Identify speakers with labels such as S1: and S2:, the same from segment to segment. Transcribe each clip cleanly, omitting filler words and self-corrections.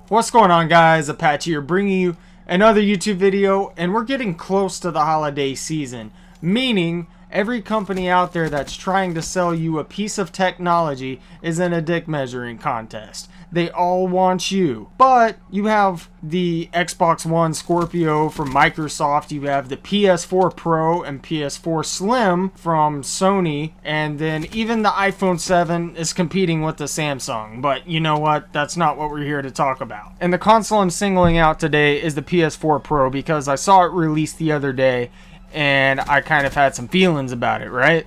S1: What's going on, guys? Apache here, bringing you another YouTube video, and we're getting close to the holiday season, meaning every company out there that's trying to sell you a piece of technology is in a dick measuring contest. They all want you. But you have the Xbox One Scorpio from Microsoft, you have the PS4 Pro and PS4 Slim from Sony, and then even the iPhone 7 is competing with the Samsung. But you know what? That's not what we're here to talk about. And the console I'm singling out today is the PS4 Pro because I saw it released the other day and I kind of had some feelings about it, right?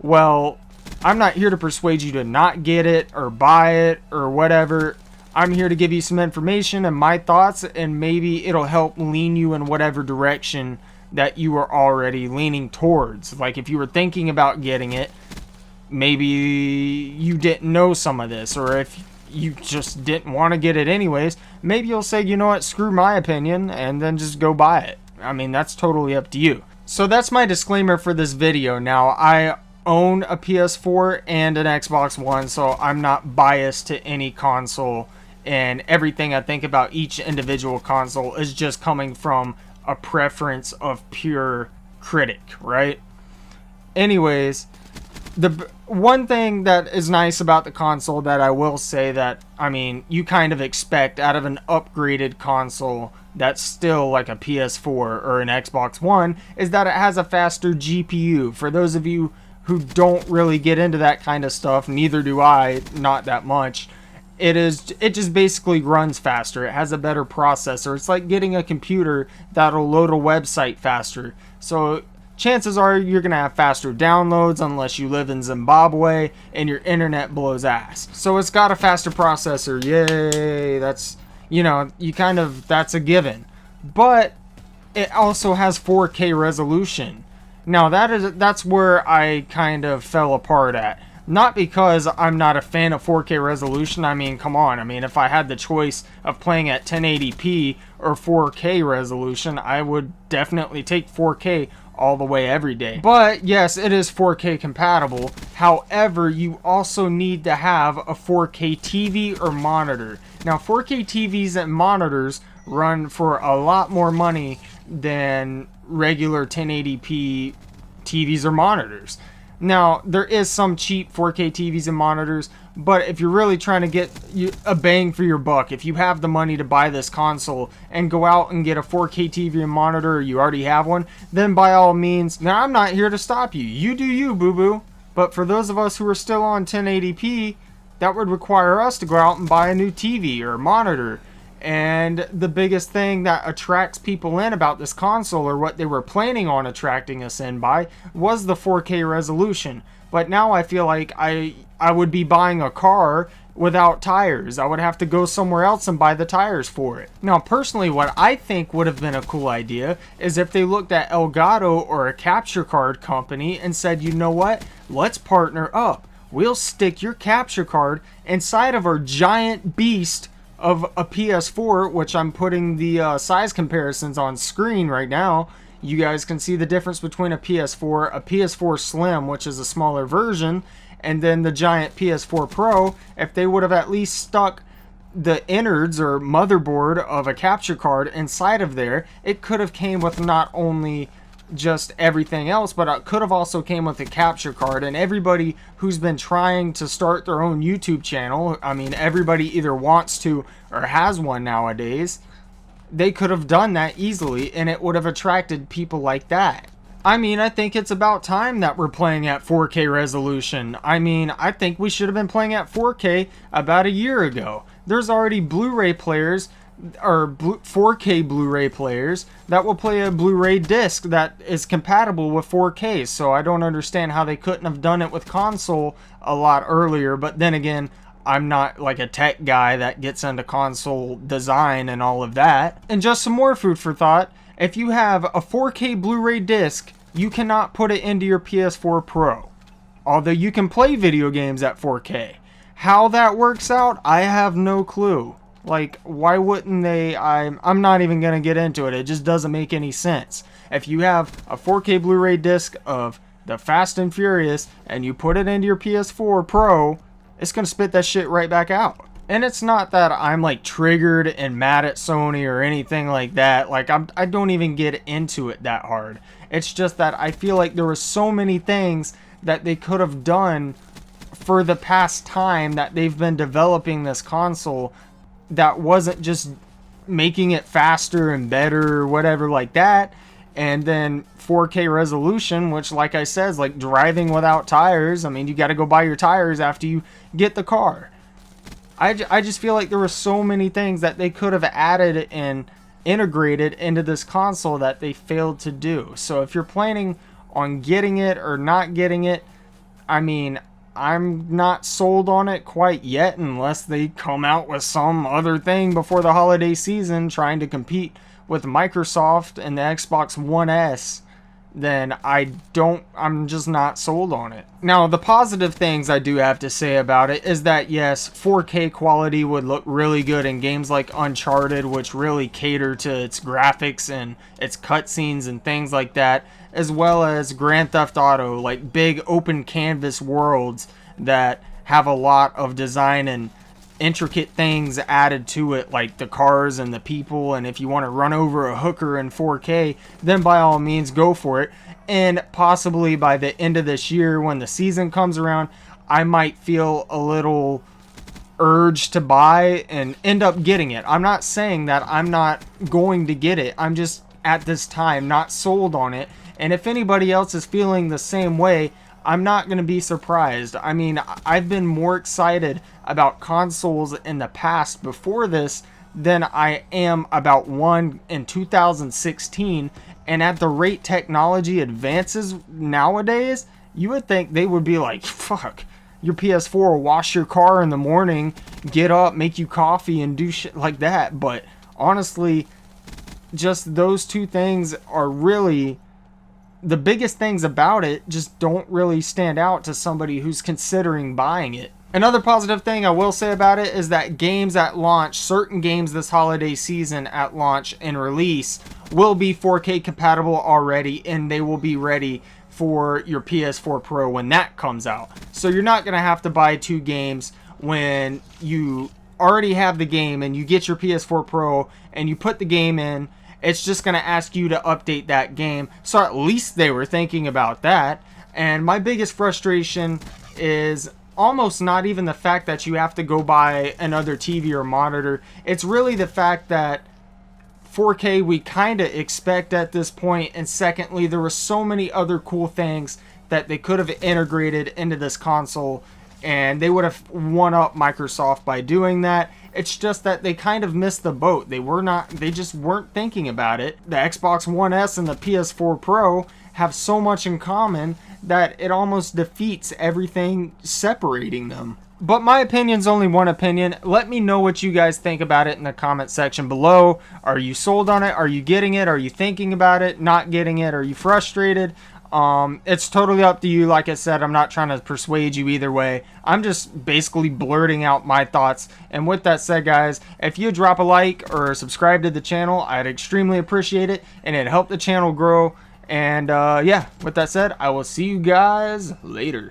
S1: Well, I'm not here to persuade you to not get it or buy it or whatever. I'm here to give you some information and my thoughts, and maybe it'll help lean you in whatever direction that you are already leaning towards. Like if you were thinking about getting it, maybe you didn't know some of this, or if you just didn't want to get it anyways, maybe you'll say, you know what, screw my opinion, and then just go buy it. I mean, that's totally up to you. So that's my disclaimer for this video. Now, I own a PS4 and an Xbox One, so I'm not biased to any console, and everything I think about each individual console is just coming from a preference of pure critic, right? Anyways, the one thing that is nice about the console that I will say that, I mean, you kind of expect out of an upgraded console that's still like a PS4 or an Xbox One is that it has a faster GPU. For those of you who don't really get into that kind of stuff, neither do I, not that much, it just basically runs faster. It has a better processor. It's like getting a computer that'll load a website faster. So chances are you're gonna have faster downloads unless you live in Zimbabwe and your internet blows ass. So it's got a faster processor. Yay, that's, you know, that's a given. But it also has 4K resolution. Now that's where I kind of fell apart at. Not because I'm not a fan of 4K resolution. I mean, come on. I mean, if I had the choice of playing at 1080p or 4K resolution, I would definitely take 4K all the way every day. But yes, it is 4K compatible. However, you also need to have a 4K TV or monitor. Now, 4K TVs and monitors run for a lot more money than regular 1080p TVs or monitors. Now, there is some cheap 4K TVs and monitors, but if you're really trying to get a bang for your buck, if you have the money to buy this console and go out and get a 4K TV and monitor, or you already have one, then by all means, now I'm not here to stop you. You do you, boo-boo. But for those of us who are still on 1080p, that would require us to go out and buy a new TV or monitor. And the biggest thing that attracts people in about this console, or what they were planning on attracting us in by, was the 4K resolution. But now I feel like I would be buying a car without tires. I would have to go somewhere else and buy the tires for it. Now, personally, what I think would have been a cool idea is if they looked at Elgato or a capture card company and said, you know what, let's partner up. We'll stick your capture card inside of our giant beast of a PS4, which I'm putting the size comparisons on screen right now. You guys can see the difference between a PS4, a PS4 Slim, which is a smaller version, and then the giant PS4 Pro. If they would have at least stuck the innards or motherboard of a capture card inside of there, it could have came with not only just everything else, but it could have also came with a capture card. And everybody who's been trying to start their own YouTube channel, I mean, everybody either wants to or has one nowadays, they could have done that easily, and it would have attracted people like that. I mean, I think it's about time that we're playing at 4K resolution. I mean, I think we should have been playing at 4K about a year ago. There's already Blu-ray players, or 4K Blu-ray players, that will play a Blu-ray disc that is compatible with 4K. So I don't understand how they couldn't have done it with console a lot earlier. But then again, I'm not like a tech guy that gets into console design and all of that. And just some more food for thought, if you have a 4K Blu-ray disc, you cannot put it into your PS4 Pro. Although you can play video games at 4K. How that works out, I have no clue. Like, why wouldn't they? I'm not even going to get into it. It just doesn't make any sense. If you have a 4K Blu-ray disc of the Fast and Furious and you put it into your PS4 Pro, it's going to spit that shit right back out. And it's not that I'm like triggered and mad at Sony or anything like that. Like I don't even get into it that hard. It's just that I feel like there were so many things that they could have done for the past time that they've been developing this console that wasn't just making it faster and better or whatever like that. And then 4K resolution, which like I said is like driving without tires. I mean, you got to go buy your tires after you get the car. I just feel like there were so many things that they could have added and integrated into this console that they failed to do. So if you're planning on getting it or not getting it, I mean, I'm not sold on it quite yet unless they come out with some other thing before the holiday season trying to compete with Microsoft and the Xbox One S. Then I'm just not sold on it. Now, the positive things I do have to say about it is that yes, 4K quality would look really good in games like Uncharted, which really cater to its graphics and its cutscenes and things like that, as well as Grand Theft Auto, like big open canvas worlds that have a lot of design and intricate things added to it, like the cars and the people. And if you want to run over a hooker in 4K, then by all means go for it. And possibly by the end of this year, when the season comes around, I might feel a little urge to buy and end up getting it. I'm not saying that I'm not going to get it. I'm just at this time not sold on it. And if anybody else is feeling the same way, I'm not going to be surprised. I mean, I've been more excited about consoles in the past before this than I am about one in 2016. And at the rate technology advances nowadays, you would think they would be like, fuck, your PS4 will wash your car in the morning, get up, make you coffee, and do shit like that. But honestly, just those two things are really the biggest things about it. Just don't really stand out to somebody who's considering buying it. Another positive thing I will say about it is that games at launch, certain games this holiday season at launch and release, will be 4K compatible already, and they will be ready for your PS4 Pro when that comes out. So you're not going to have to buy two games when you already have the game and you get your PS4 Pro and you put the game in. It's just going to ask you to update that game. So at least they were thinking about that. And my biggest frustration is almost not even the fact that you have to go buy another TV or monitor. It's really the fact that 4K we kind of expect at this point. And secondly, there were so many other cool things that they could have integrated into this console, and they would have won up Microsoft by doing that. It's just that they kind of missed the boat. They just weren't thinking about it. The Xbox One S and the PS4 Pro have so much in common that it almost defeats everything separating them. But my opinion's only one opinion. Let me know what you guys think about it in the comment section below. Are you sold on it? Are you getting it? Are you thinking about it? Not getting it? Are you frustrated? It's totally up to you. Like I said, I'm not trying to persuade you either way. I'm just basically blurting out my thoughts. And with that said, guys, if you drop a like or subscribe to the channel, I'd extremely appreciate it, and it'd help the channel grow. And yeah, with that said, I will see you guys later.